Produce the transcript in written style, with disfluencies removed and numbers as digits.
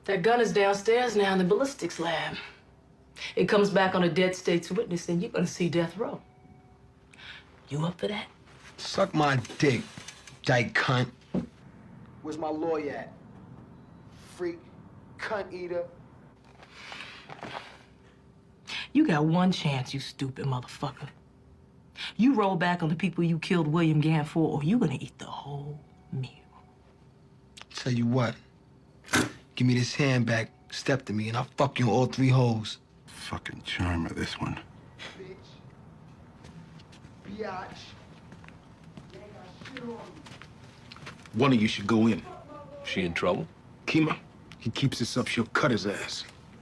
That gun is downstairs now in the ballistics lab. It comes back on a dead state's witness, and you're gonna see death row. You up for that? Suck my dick, dyke cunt. Where's my lawyer at? Freak, cunt eater. You got one chance, you stupid motherfucker. You roll back on the people you killed William Gann for, or you're gonna eat the whole meal. Tell you what, give me this hand back, step to me, and I'll fuck you in all three holes. Fucking charmer, this one. Bitch. Biatch. You ain't got shit on me. One of you should go in. She in trouble? Kima, he keeps this up, she'll cut his ass.